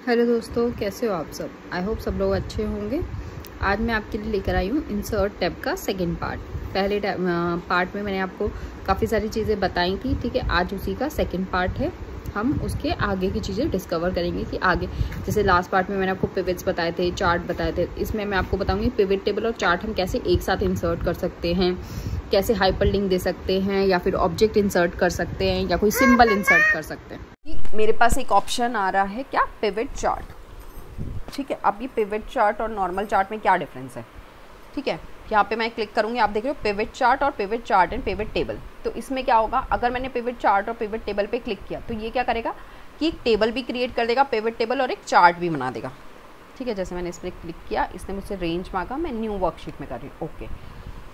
Hello दोस्तों, कैसे हो आप सब। आई होप सब लोग अच्छे होंगे। आज मैं आपके लिए लेकर आई हूँ इंसर्ट टैब का सेकंड पार्ट। पहले पार्ट में मैंने आपको काफ़ी सारी चीज़ें बताई थी, ठीक है। आज उसी का सेकंड पार्ट है। हम उसके आगे की चीज़ें डिस्कवर करेंगे कि आगे, जैसे लास्ट पार्ट में मैंने आपको पिवट्स बताए थे, चार्ट बताए थे। इसमें मैं आपको बताऊँगी पिवट टेबल और चार्ट हम कैसे एक साथ इंसर्ट कर सकते हैं, कैसे हाइपर लिंक दे सकते हैं, या फिर ऑब्जेक्ट इंसर्ट कर सकते हैं, या कोई सिंबल इंसर्ट कर सकते हैं। मेरे पास एक ऑप्शन आ रहा है, क्या, पिवट चार्ट, ठीक है। अब ये पिवट चार्ट और नॉर्मल चार्ट में क्या डिफरेंस है, ठीक है। यहाँ पे मैं क्लिक करूँगी, आप देख रहे हो पिवट चार्ट और pivot chart and pivot table. तो इसमें क्या होगा, अगर मैंने पिवट चार्ट और पिवट टेबल पे क्लिक किया तो ये क्या करेगा कि एक टेबल भी क्रिएट कर देगा, पिवट टेबल, और एक चार्ट भी बना देगा, ठीक है। जैसे मैंने इस पर क्लिक किया, इसने मुझसे रेंज मांगा, मैं न्यू वर्कशीट में कर रही हूँ, ओके,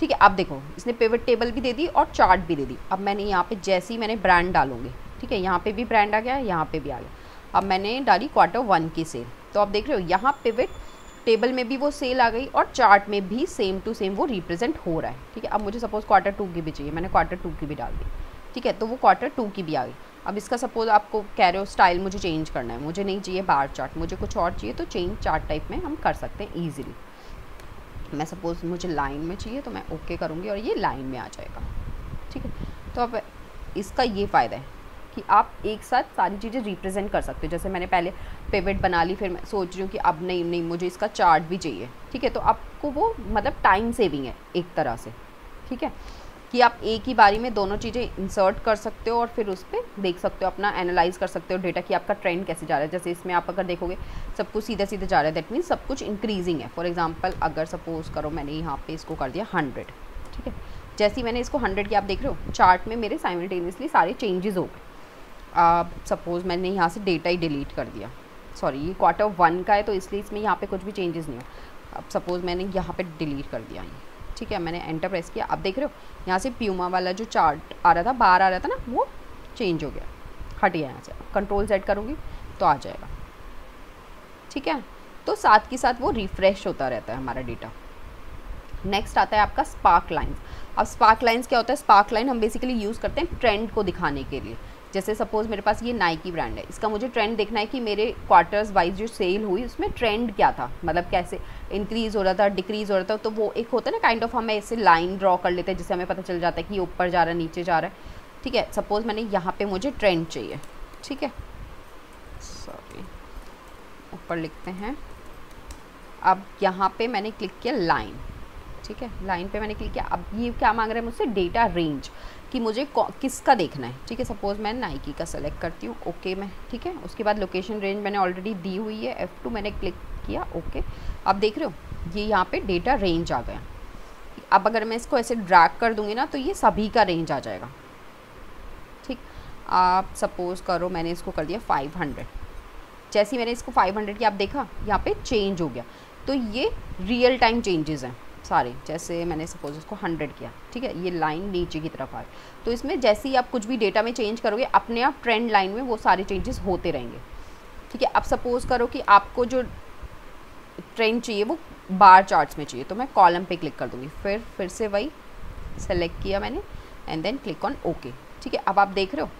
ठीक है। अब देखो, इसने पिवट टेबल भी दे दी और चार्ट भी दे दी। अब मैंने यहाँ पे जैसे ही मैंने ब्रांड डालूंगी, ठीक है, यहाँ पे भी ब्रांड आ गया, यहाँ पे भी आ गया। अब मैंने डाली Q1 की सेल, तो आप देख रहे हो यहाँ पिवट टेबल में भी वो सेल आ गई और चार्ट में भी सेम टू सेम वो रिप्रेजेंट हो रहा है, ठीक है। अब मुझे सपोज Q2 की भी चाहिए, मैंने Q2 की भी डाल दी, ठीक है, तो वो Q2 की भी आ गई। अब इसका सपोज आपको कह रहे हो स्टाइल मुझे चेंज करना है, मुझे नहीं चाहिए बार चार्ट, मुझे कुछ और चाहिए, तो चेंज चार्ट टाइप में हम कर सकते हैं ईजिली। मैं सपोज मुझे लाइन में चाहिए तो मैं ओके करूँगी और ये लाइन में आ जाएगा, ठीक है। तो अब इसका ये फ़ायदा है कि आप एक साथ सारी चीज़ें रिप्रेजेंट कर सकते हो। जैसे मैंने पहले पिवट बना ली, फिर मैं सोच रही हूँ कि अब नहीं मुझे इसका चार्ट भी चाहिए, ठीक है। तो आपको वो मतलब टाइम सेविंग है एक तरह से, ठीक है, कि आप एक ही बारी में दोनों चीज़ें इंसर्ट कर सकते हो और फिर उस पर देख सकते हो, अपना एनालाइज कर सकते हो डेटा कि आपका ट्रेंड कैसे जा रहा है। जैसे इसमें आप अगर देखोगे सब कुछ सीधे सीधे जा रहा है, दैट मीन्स सब कुछ इंक्रीजिंग है। फॉर एग्जांपल अगर सपोज करो मैंने यहाँ पे इसको कर दिया 100, ठीक है। जैसे ही मैंने इसको 100 किया, आप देख रहे हो चार्ट में मेरे साइमल्टेनियसली सारे चेंजेस हो गए। सपोज मैंने यहाँ से डेटा ही डिलीट कर दिया, सॉरी ये Q1 का है तो इसलिए इसमें यहाँ पे कुछ भी चेंजेस नहीं हो। अब सपोज मैंने यहाँ पे डिलीट कर दिया ये, ठीक है, मैंने एंटर प्रेस किया। अब देख रहे हो यहाँ से प्यूमा वाला जो चार्ट आ रहा था, बाहर आ रहा था ना, वो चेंज हो गया, हट गया यहाँ से। कंट्रोल Z करूँगी तो आ जाएगा, ठीक है। तो साथ के साथ वो रिफ्रेश होता रहता है हमारा डेटा। नेक्स्ट आता है आपका स्पार्क लाइन्स। अब स्पार्क लाइन्स क्या होता है, स्पार्क लाइन हम बेसिकली यूज़ करते हैं ट्रेंड को दिखाने के लिए। जैसे सपोज मेरे पास ये नाइकी ब्रांड है, इसका मुझे ट्रेंड देखना है कि मेरे क्वार्टर्स वाइज जो सेल हुई उसमें ट्रेंड क्या था, मतलब कैसे इंक्रीज़ हो रहा था, डिक्रीज़ हो रहा था। तो वो एक होता है ना काइंड ऑफ, हमें ऐसे लाइन ड्रॉ कर लेते हैं जिससे हमें पता चल जाता है कि ये ऊपर जा रहा है, नीचे जा रहा है, ठीक है। सपोज मैंने यहाँ पे मुझे ट्रेंड चाहिए, ठीक है, सॉरी ऊपर लिखते हैं। अब यहाँ पे मैंने क्लिक किया लाइन, ठीक है, लाइन पे मैंने क्लिक किया। अब ये क्या मांग रहा है मुझसे, डेटा रेंज, कि मुझे किसका देखना है, ठीक है। सपोज मैं नाइकी का सेलेक्ट करती हूँ, ओके मैं, ठीक है। उसके बाद लोकेशन रेंज मैंने ऑलरेडी दी हुई है, F2 मैंने क्लिक किया, ओके। अब देख रहे हो ये यहाँ पे डेटा रेंज आ गया। अब अगर मैं इसको ऐसे ड्रैग कर दूँगी ना तो ये सभी का रेंज आ जाएगा, ठीक। आप सपोज करो मैंने इसको कर दिया 500, जैसे ही मैंने इसको 500 की, आप देखा यहाँ पे चेंज हो गया। तो ये रियल टाइम चेंजेस हैं सारे। जैसे मैंने सपोज इसको 100 किया, ठीक है, ये लाइन नीचे की तरफ आए, तो इसमें जैसे ही आप कुछ भी डेटा में चेंज करोगे अपने आप ट्रेंड लाइन में वो सारे चेंजेस होते रहेंगे, ठीक है। अब सपोज करो कि आपको जो ट्रेंड चाहिए वो बार चार्ट्स में चाहिए, तो मैं कॉलम पे क्लिक कर दूँगी, फिर से वही सेलेक्ट किया मैंने and then click on okay, ठीक है। अब आप देख रहे हो,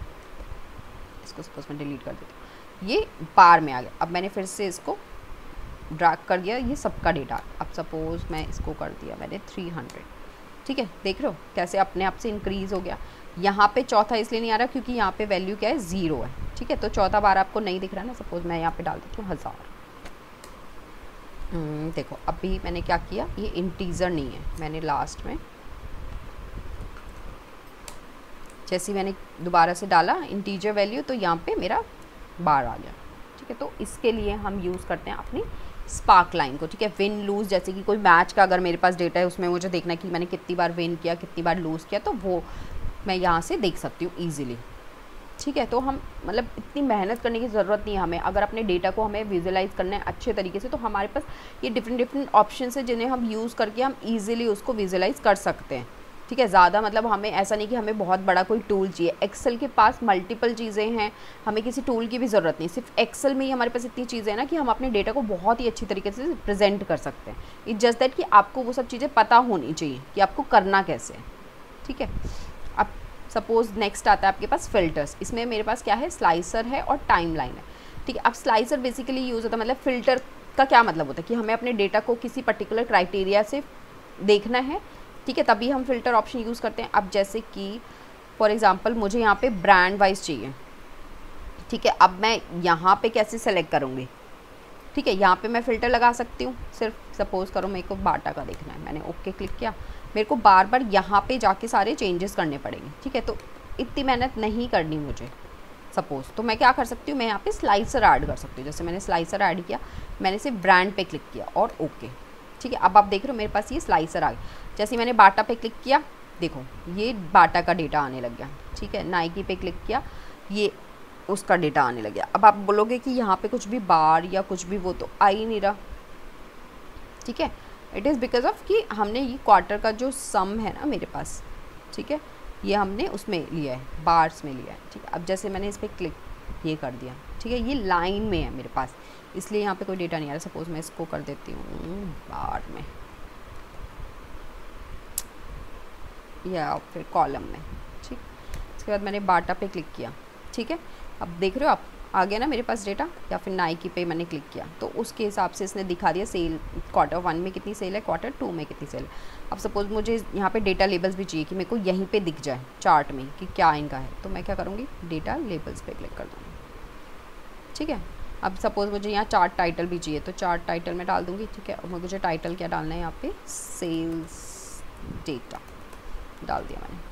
इसको सपोज मैं डिलीट कर देती हूँ, ये बार में आ गया। अब मैंने फिर से इसको ड्रैग कर दिया, ये सबका डेटा। अब सपोज मैं इसको कर दिया मैंने 300, ठीक है, देख रहे हो कैसे अपने आप से इंक्रीज़ हो गया। यहाँ पे चौथा इसलिए नहीं आ रहा क्योंकि यहाँ पे वैल्यू क्या है, 0 है, ठीक है। तो चौथा बार आपको नहीं दिख रहा ना, सपोज मैं यहाँ पे डाल देती हूँ 1000। देखो अभी मैंने क्या किया, ये इंटीजर नहीं है, मैंने लास्ट में जैसे मैंने दोबारा से डाला इंटीजर वैल्यू तो यहाँ पे मेरा बार आ गया, ठीक है। तो इसके लिए हम यूज़ करते हैं अपनी स्पार्क लाइन को, ठीक है। विन लूज़, जैसे कि कोई मैच का अगर मेरे पास डेटा है उसमें मुझे देखना है कि मैंने कितनी बार विन किया, कितनी बार लूज़ किया, तो वो मैं यहाँ से देख सकती हूँ ईजिली, ठीक है। तो हम मतलब इतनी मेहनत करने की ज़रूरत नहीं है हमें। अगर अपने डेटा को हमें विजुअलाइज करना है अच्छे तरीके से तो हमारे पास ये डिफरेंट ऑप्शन है जिन्हें हम यूज़ करके हम ईजिली उसको विजुअलाइज कर सकते हैं, ठीक है। ज़्यादा मतलब हमें ऐसा नहीं कि हमें बहुत बड़ा कोई टूल चाहिए। एक्सेल के पास मल्टीपल चीज़ें हैं, हमें किसी टूल की भी ज़रूरत नहीं, सिर्फ एक्सेल में ही हमारे पास इतनी चीज़ें हैं ना कि हम अपने डेटा को बहुत ही अच्छी तरीके से प्रेजेंट कर सकते हैं। इट्स जस्ट दैट कि आपको वो सब चीज़ें पता होनी चाहिए कि आपको करना कैसे है, ठीक है। अब सपोज नेक्स्ट आता है आपके पास फ़िल्टर्स। इसमें मेरे पास क्या है, स्लाइसर है और टाइम लाइन है। ठीक है। अब स्लाइसर बेसिकली यूज़ होता है, मतलब फ़िल्टर का क्या मतलब होता है कि हमें अपने डेटा को किसी पर्टिकुलर क्राइटेरिया से देखना है, ठीक है, तभी हम फ़िल्टर ऑप्शन यूज़ करते हैं। अब जैसे कि फॉर एग्ज़ाम्पल मुझे यहाँ पे ब्रांड वाइज चाहिए, ठीक है, अब मैं यहाँ पे कैसे सेलेक्ट करूँगी, ठीक है, यहाँ पे मैं फ़िल्टर लगा सकती हूँ। सिर्फ सपोज़ करो मेरे को बाटा का देखना है, मैंने ओके क्लिक किया, मेरे को बार बार यहाँ पे जाके सारे चेंजेस करने पड़ेंगे, ठीक है, तो इतनी मेहनत नहीं करनी मुझे सपोज़। तो मैं क्या कर सकती हूँ, मैं यहाँ पे स्लाइसर ऐड कर सकती हूँ। जैसे मैंने स्लाइसर ऐड किया, मैंने सिर्फ ब्रांड पे क्लिक किया और ओके, ठीक है। अब आप देख रहे हो मेरे पास ये स्लाइसर आ गया। जैसे मैंने बाटा पे क्लिक किया, देखो ये बाटा का डेटा आने लग गया, ठीक है। नाइकी पे क्लिक किया, ये उसका डेटा आने लग गया। अब आप बोलोगे कि यहाँ पे कुछ भी बार या कुछ भी वो तो आ ही नहीं रहा, ठीक है। इट इज़ बिकॉज ऑफ कि हमने ये क्वार्टर का जो सम है ना मेरे पास, ठीक है, ये हमने उसमें लिया है, बार्स में लिया है, ठीक है। अब जैसे मैंने इस पर क्लिक ये कर दिया, ठीक है, ये लाइन में है मेरे पास, इसलिए यहाँ पे कोई डेटा नहीं आ रहा। सपोज़ मैं इसको कर देती हूँ बार में या फिर कॉलम में, ठीक। इसके बाद मैंने बाटा पे क्लिक किया, ठीक है। अब देख रहे हो आप, आ गया ना मेरे पास डेटा। या फिर नाइकी पे मैंने क्लिक किया तो उसके हिसाब से इसने दिखा दिया सेल, क्वार्टर 1 में कितनी सेल है, क्वार्टर 2 में कितनी सेल है। अब सपोज़ मुझे यहाँ पे डेटा लेबल्स भी चाहिए कि मेरे को यहीं पे दिख जाए चार्ट में कि क्या इनका है, तो मैं क्या करूँगी, डेटा लेबल्स पे क्लिक कर दूँगी, ठीक है। अब सपोज़ मुझे यहाँ चार्ट टाइटल भी चाहिए, तो चार्ट टाइटल में डाल दूँगी, ठीक है। और मुझे टाइटल क्या डालना है, यहाँ पे सेल्स डेटा डाल दिया मैंने,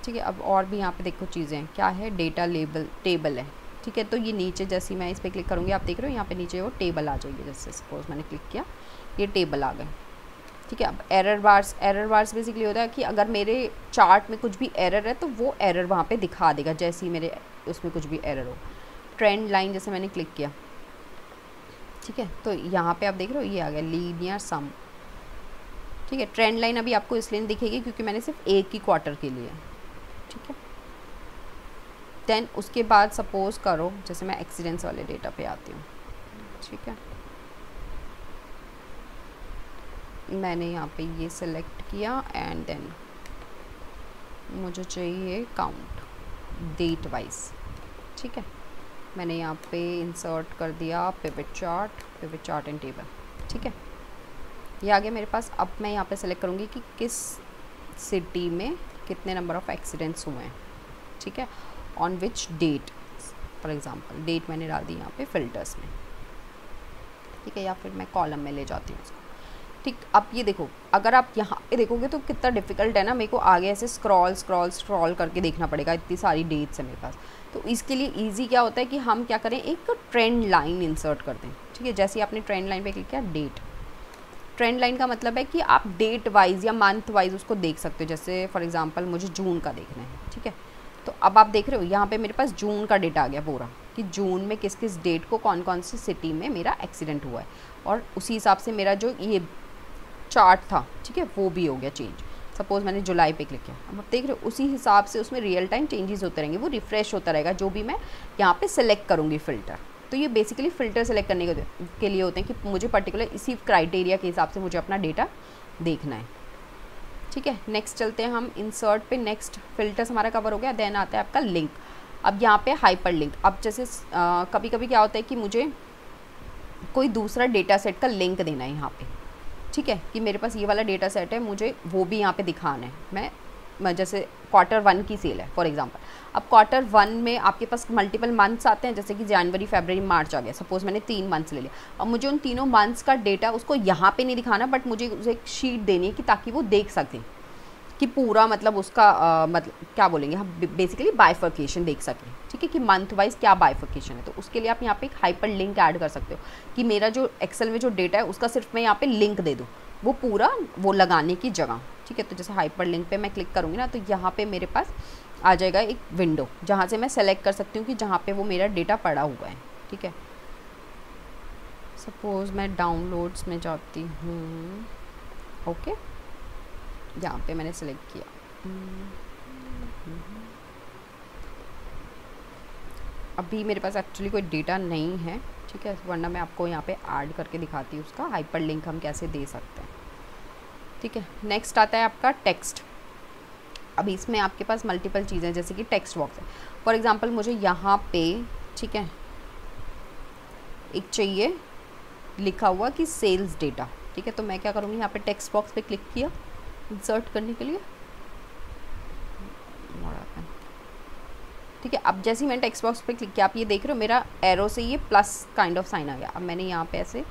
ठीक है। अब और भी यहाँ पे देखो चीज़ें हैं, क्या है, डेटा लेबल टेबल है, ठीक है। तो ये नीचे जैसे मैं इस पर क्लिक करूँगी, आप देख रहे हो यहाँ पे नीचे वो टेबल आ जाएगी। जैसे सपोज मैंने क्लिक किया, ये टेबल आ गए, ठीक है। अब एरर बार्स बेसिकली होता है कि अगर मेरे चार्ट में कुछ भी एरर है तो वो एरर वहाँ पे दिखा देगा, जैसे ही मेरे उसमें कुछ भी एरर हो। ट्रेंड लाइन जैसे मैंने क्लिक किया, ठीक है, तो यहाँ पे आप देख रहे हो ये आ गया लीनियर सम, ठीक है। ट्रेंड लाइन अभी आपको इसलिए नहीं दिखेगी क्योंकि मैंने सिर्फ एक ही क्वार्टर के लिए, ठीक है। देन उसके बाद सपोज़ करो जैसे मैं एक्सीडेंट्स वाले डेटा पे आती हूँ, ठीक है। मैंने यहाँ पे ये सिलेक्ट किया एंड देन मुझे चाहिए काउंट डेट वाइज, ठीक है। मैंने यहाँ पे इंसर्ट कर दिया पिवट चार्ट एंड टेबल, ठीक है। ये आ गया मेरे पास। अब मैं यहाँ पे सेलेक्ट करूँगी कि किस सिटी में कितने नंबर ऑफ़ एक्सीडेंट्स हुए हैं, ठीक है, on which date. For example date मैंने डाल दी यहाँ पे फिल्टर्स में, ठीक है, या फिर मैं कॉलम में ले जाती हूँ उसको, ठीक। अब ये देखो, अगर आप यहाँ पे देखोगे तो कितना डिफ़िकल्ट है ना, मेरे को आगे ऐसे स्क्रॉल करके देखना पड़ेगा, इतनी सारी डेट्स है मेरे पास। तो इसके लिए ईजी क्या होता है कि हम क्या करें, एक ट्रेंड लाइन इंसर्ट कर दें, ठीक है। जैसे आपने ट्रेंड लाइन पे क्लिक किया, डेट, ट्रेंड लाइन का मतलब है कि आप डेट वाइज या मंथ वाइज उसको देख सकते हो। जैसे फॉर एग्जांपल मुझे जून का देखना है, ठीक है, तो अब आप देख रहे हो यहाँ पे मेरे पास जून का डेटा आ गया पूरा, कि जून में किस किस डेट को कौन कौन सी सिटी में मेरा एक्सीडेंट हुआ है, और उसी हिसाब से मेरा जो ये चार्ट था, ठीक है, वो भी हो गया चेंज। सपोज़ मैंने जुलाई पे क्लिक किया, अब आप देख रहे हो उसी हिसाब से उसमें रियल टाइम चेंजेस होते रहेंगे, वो रिफ़्रेश होता रहेगा जो भी मैं यहाँ पे सेलेक्ट करूँगी फ़िल्टर। तो ये बेसिकली फ़िल्टर सेलेक्ट करने के लिए होते हैं कि मुझे पर्टिकुलर इसी क्राइटेरिया के हिसाब से मुझे अपना डेटा देखना है, ठीक है। नेक्स्ट चलते हैं हम इंसर्ट पे। नेक्स्ट फ़िल्टर्स हमारा कवर हो गया। देन आता है आपका लिंक। अब यहाँ पे हाइपर लिंक। अब जैसे कभी कभी क्या होता है कि मुझे कोई दूसरा डेटा सेट का लिंक देना है यहाँ पे, ठीक है, कि मेरे पास ये वाला डेटा सेट है, मुझे वो भी यहाँ पे दिखाना है। मैं जैसे क्वार्टर 1 की सेल है फॉर एग्जांपल। अब क्वार्टर 1 में आपके पास मल्टीपल मंथ्स आते हैं, जैसे कि जनवरी, फरवरी, मार्च आ गया। सपोज़ मैंने 3 मंथ्स ले लिया, अब मुझे उन तीनों मंथ्स का डेटा उसको यहाँ पे नहीं दिखाना, बट मुझे उसे एक शीट देनी है कि ताकि वो देख सकें कि पूरा मतलब उसका मतलब क्या बोलेंगे हम, बेसिकली बाइफर्केशन देख सकें, ठीक है, कि मंथ वाइज क्या बाइफर्केशन है। तो उसके लिए आप यहाँ पे एक हाइपर लिंक ऐड कर सकते हो कि मेरा जो एक्सेल में जो डेटा है उसका सिर्फ मैं यहाँ पे लिंक दे दूँ, वो पूरा वो लगाने की जगह, ठीक है। तो जैसे हाइपर लिंक पे मैं क्लिक करूँगी ना, तो यहाँ पे मेरे पास आ जाएगा एक विंडो जहाँ से मैं सेलेक्ट कर सकती हूँ कि जहाँ पे वो मेरा डेटा पड़ा हुआ है, ठीक है। सपोज़ मैं डाउनलोड्स में जाती हूँ, ओके, यहाँ पे मैंने सेलेक्ट किया। अभी मेरे पास एक्चुअली कोई डेटा नहीं है, ठीक है, वरना मैं आपको यहाँ पे ऐड करके दिखाती हूँ उसका हाइपर लिंक हम कैसे दे सकते हैं, ठीक है। नेक्स्ट आता है आपका टेक्स्ट। अभी इसमें आपके पास मल्टीपल चीज़ें, जैसे कि टेक्स्ट बॉक्स है। फॉर एग्जांपल मुझे यहाँ पे ठीक है। एक चाहिए लिखा हुआ कि सेल्स डेटा, ठीक है। तो मैं क्या करूँगी, यहाँ पे टेक्स्ट बॉक्स पे क्लिक किया इंसर्ट करने के लिए, ठीक है। अब जैसे ही मैंने टेक्स्ट बॉक्स पे क्लिक किया, आप ये देख रहे हो मेरा एरो से ये प्लस काइंड ऑफ साइन आ गया। अब मैंने यहाँ पे ऐसे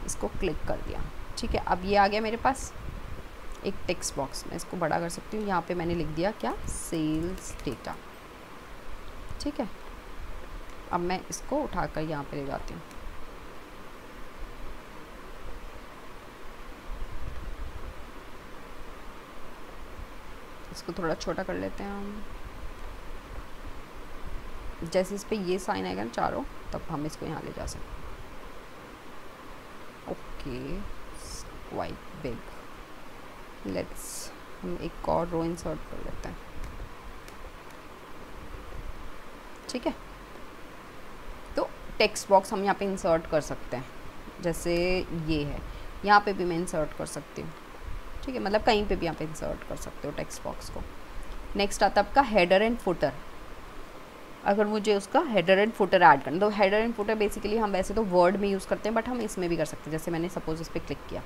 इसको क्लिक कर दिया, ठीक है। अब ये आ गया मेरे पास एक टेक्स्ट बॉक्स, मैं इसको बड़ा कर सकती हूँ। यहाँ पे मैंने लिख दिया क्या, सेल्स डेटा, ठीक है। अब मैं इसको उठाकर यहाँ पे ले जाती हूँ, इसको थोड़ा छोटा कर लेते हैं हम। जैसे इस पे ये साइन आएगा ना चारों, तब हम इसको यहाँ ले जा सकते हैं। Okay, quite big. लेट्स हम एक और रो इंसर्ट कर लेते हैं, ठीक है। तो टेक्स्ट बॉक्स हम यहाँ पे इंसर्ट कर सकते हैं, जैसे ये है, यहाँ पे भी मैं इंसर्ट कर सकती हूँ, ठीक है। मतलब कहीं पे भी यहाँ पे इंसर्ट कर सकते हो टेक्स्ट बॉक्स को। नेक्स्ट आता है आपका हेडर एंड फुटर। अगर मुझे उसका हेडर एंड फुटर ऐड करना, तो हेडर एंड फुटर बेसिकली हम वैसे तो वर्ड में यूज़ करते हैं, बट हम इसमें भी कर सकते हैं। जैसे मैंने सपोज इस पर क्लिक किया,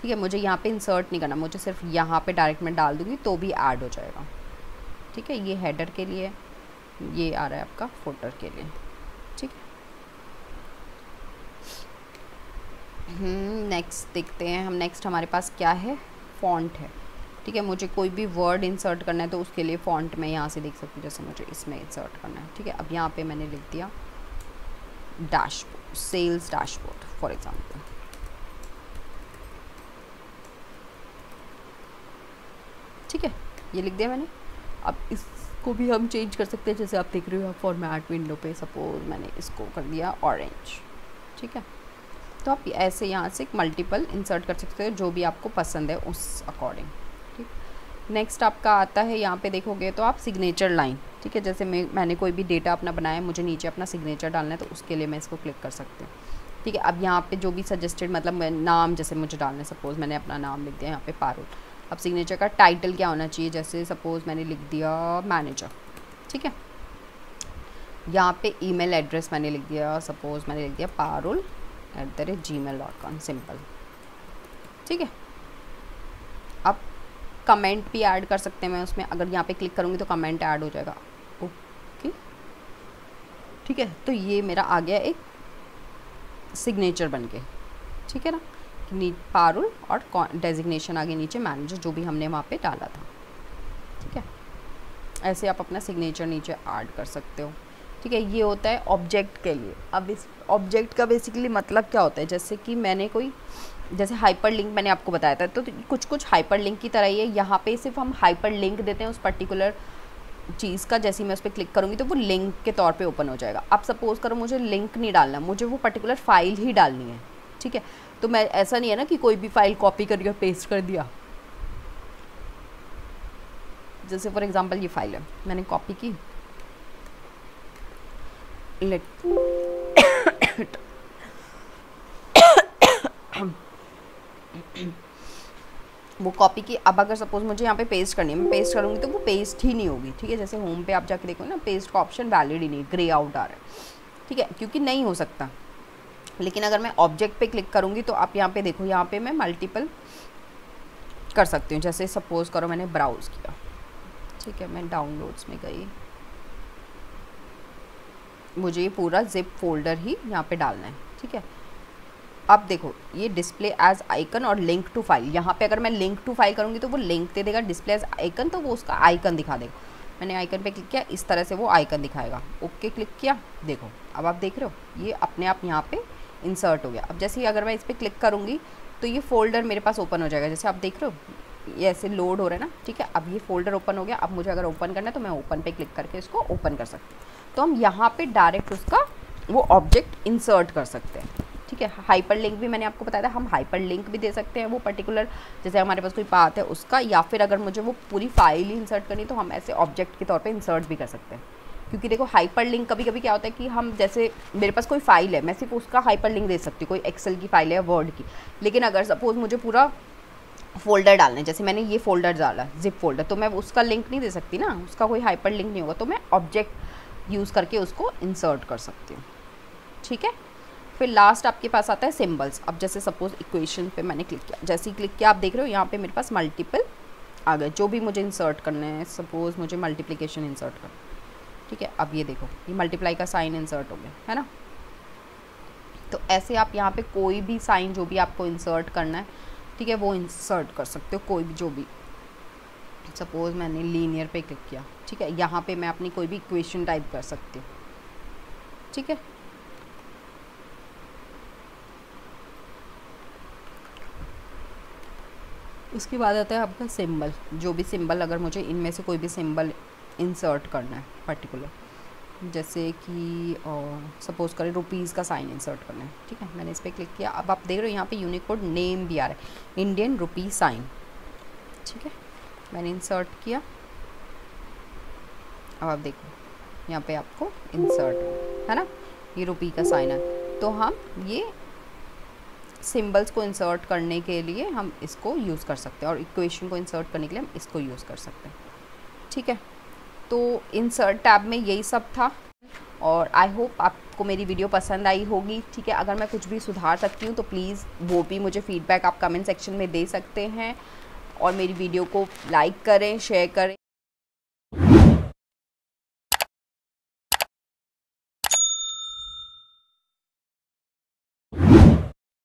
ठीक है। मुझे यहाँ पे इंसर्ट नहीं करना, मुझे सिर्फ यहाँ पे डायरेक्ट मैं डाल दूँगी तो भी ऐड हो जाएगा, ठीक है। ये हेडर के लिए, ये आ रहा है आपका फुटर के लिए, ठीक है। नेक्स्ट देखते हैं हम, नेक्स्ट हमारे पास क्या है, फॉन्ट है, ठीक है। मुझे कोई भी वर्ड इंसर्ट करना है तो उसके लिए फ़ॉन्ट मैं यहाँ से देख सकती हूँ, जैसे मुझे इसमें इंसर्ट करना है, ठीक है। अब यहाँ पे मैंने लिख दिया dashboard, sales dashboard for example, ठीक है। ये लिख दिया मैंने। अब इसको भी हम चेंज कर सकते हैं, जैसे आप देख रहे हो फॉर्मेट विंडो पे, सपोज मैंने इसको कर दिया ऑरेंज, ठीक है। तो आप ऐसे यहाँ से मल्टीपल इंसर्ट कर सकते हो, जो भी आपको पसंद है उस अकॉर्डिंग, ठीक। नेक्स्ट आपका आता है, यहाँ पे देखोगे तो आप सिग्नेचर लाइन, ठीक है। जैसे मैंने कोई भी डेटा अपना बनाया, मुझे नीचे अपना सिग्नेचर डालना है, तो उसके लिए मैं इसको क्लिक कर सकती हूँ, ठीक है। अब यहाँ पे जो भी सजेस्टेड, मतलब नाम जैसे मुझे डालना है, सपोज़ मैंने अपना नाम लिख दिया यहाँ पे पारुल। अब सिग्नेचर का टाइटल क्या होना चाहिए, जैसे सपोज़ मैंने लिख दिया मैनेजर, ठीक है। यहाँ पे ईमेल एड्रेस मैंने लिख दिया, सपोज़ मैंने लिख दिया parul@gmail.com, सिंपल, ठीक है। अब कमेंट भी ऐड कर सकते हैं मैं उसमें, अगर यहाँ पे क्लिक करूँगी तो कमेंट ऐड हो जाएगा, ओके, ठीक है। तो ये मेरा आ गया एक सिग्नेचर बन के, ठीक है ना। पारुल और डेजिग्नेशन आगे नीचे मैनेजर, जो भी हमने वहाँ पे डाला था, ठीक है। ऐसे आप अपना सिग्नेचर नीचे ऐड कर सकते हो, ठीक है। ये होता है ऑब्जेक्ट के लिए। अब इस ऑब्जेक्ट का बेसिकली मतलब क्या होता है, जैसे कि मैंने कोई, जैसे हाइपर लिंक मैंने आपको बताया था, तो कुछ कुछ हाइपर लिंक की तरह ही है। यहाँ पे सिर्फ हम हाइपर लिंक देते हैं उस पर्टिकुलर चीज़ का, जैसे ही मैं उस पर क्लिक करूँगी तो वो लिंक के तौर पे ओपन हो जाएगा। अब सपोज़ करो मुझे लिंक नहीं डालना, मुझे वो पर्टिकुलर फाइल ही डालनी है, ठीक है। तो मैं, ऐसा नहीं है ना कि कोई भी फाइल कॉपी करके पेस्ट कर दिया। जैसे फॉर एग्जांपल ये फाइल है, मैंने कॉपी की, वो कॉपी की। अब अगर सपोज मुझे यहाँ पे पेस्ट करनी है, मैं पेस्ट करूँगी तो वो पेस्ट ही नहीं होगी, ठीक है। जैसे होम पे आप जाके देखो ना, पेस्ट का ऑप्शन वैलिड ही नहीं, ग्रे आउट आ रहा है, ठीक है, क्योंकि नहीं हो सकता। लेकिन अगर मैं ऑब्जेक्ट पे क्लिक करूँगी तो आप यहाँ पे देखो, यहाँ पे मैं मल्टीपल कर सकती हूँ। जैसे सपोज़ करो मैंने ब्राउज़ किया, ठीक है, मैं डाउनलोड्स में गई, मुझे ये पूरा जिप फोल्डर ही यहाँ पे डालना है, ठीक है। अब देखो ये डिस्प्ले एज आइकन और लिंक टू फाइल, यहाँ पे अगर मैं लिंक टू फाइल करूँगी तो वो लिंक दे देगा, डिस्प्ले एज आइकन तो वो उसका आइकन दिखा देगा। मैंने आइकन पे क्लिक किया, इस तरह से वो आइकन दिखाएगा, ओके क्लिक किया, देखो अब आप देख रहे हो ये अपने आप यहाँ पे इंसर्ट हो गया। अब जैसे ही अगर मैं इस पर क्लिक करूँगी तो ये फोल्डर मेरे पास ओपन हो जाएगा, जैसे आप देख रहे हो ये ऐसे लोड हो रहा है ना, ठीक है। अब ये फोल्डर ओपन हो गया। अब मुझे अगर ओपन करना है तो मैं ओपन पे क्लिक करके इसको ओपन कर सकती हूँ। तो हम यहाँ पे डायरेक्ट उसका वो ऑब्जेक्ट इंसर्ट कर सकते हैं, ठीक है। हाइपर लिंक भी मैंने आपको बताया था, हम हाइपर लिंक भी दे सकते हैं वो पर्टिकुलर, जैसे हमारे पास कोई पाथ है उसका, या फिर अगर मुझे वो पूरी फाइल ही इंसर्ट करनी तो हम ऐसे ऑब्जेक्ट के तौर पे इंसर्ट भी कर सकते हैं। क्योंकि देखो हाइपर लिंक कभी कभी क्या होता है कि हम, जैसे मेरे पास कोई फाइल है, मैं सिर्फ उसका हाइपर लिंक दे सकती हूँ, कोई एक्सेल की फाइल है या वर्ड की। लेकिन अगर सपोज मुझे पूरा फोल्डर डालना है, जैसे मैंने ये फोल्डर डाला जिप फोल्डर, तो मैं उसका लिंक नहीं दे सकती ना, उसका कोई हाइपर लिंक नहीं होगा। तो मैं ऑब्जेक्ट यूज़ करके उसको इंसर्ट कर सकती हूँ। ठीक है, फिर लास्ट आपके पास आता है सिंबल्स। अब जैसे सपोज इक्वेशन पे मैंने क्लिक किया, जैसे ही क्लिक किया आप देख रहे हो यहाँ पे मेरे पास मल्टीपल आ गए, जो भी मुझे इंसर्ट करने हैं। सपोज़ मुझे मल्टीप्लिकेशन इंसर्ट करना, ठीक है, अब ये देखो ये मल्टीप्लाई का साइन इंसर्ट हो गया है ना। तो ऐसे आप यहाँ पे कोई भी साइन जो भी आपको इंसर्ट करना है, ठीक है, वो इंसर्ट कर सकते हो, कोई भी जो भी। सपोज़ मैंने लीनियर पे क्लिक किया, ठीक है, यहाँ पे मैं अपनी कोई भी इक्वेशन टाइप कर सकती हूँ। ठीक है, उसके बाद आता है आपका सिंबल। जो भी सिंबल, अगर मुझे इनमें से कोई भी सिंबल इंसर्ट करना है पर्टिकुलर, जैसे कि सपोज़ करें रुपीज़ का साइन इंसर्ट करना है, ठीक है, मैंने इस पर क्लिक किया। अब आप देख रहे हो यहाँ पे यूनिकोड नेम भी आ रहा है, इंडियन रुपी साइन। ठीक है, मैंने इंसर्ट किया। अब आप देखो यहाँ पे आपको इंसर्ट है ना, ये रुपी का साइन है। तो हम ये सिंबल्स को इंसर्ट करने के लिए हम इसको यूज़ कर सकते हैं, और इक्वेशन को इंसर्ट करने के लिए हम इसको यूज़ कर सकते हैं। ठीक है, तो इंसर्ट टैब में यही सब था, और आई होप आपको मेरी वीडियो पसंद आई होगी। ठीक है, अगर मैं कुछ भी सुधार सकती हूँ तो प्लीज़ वो भी मुझे फीडबैक आप कमेंट सेक्शन में दे सकते हैं, और मेरी वीडियो को लाइक करें, शेयर करें।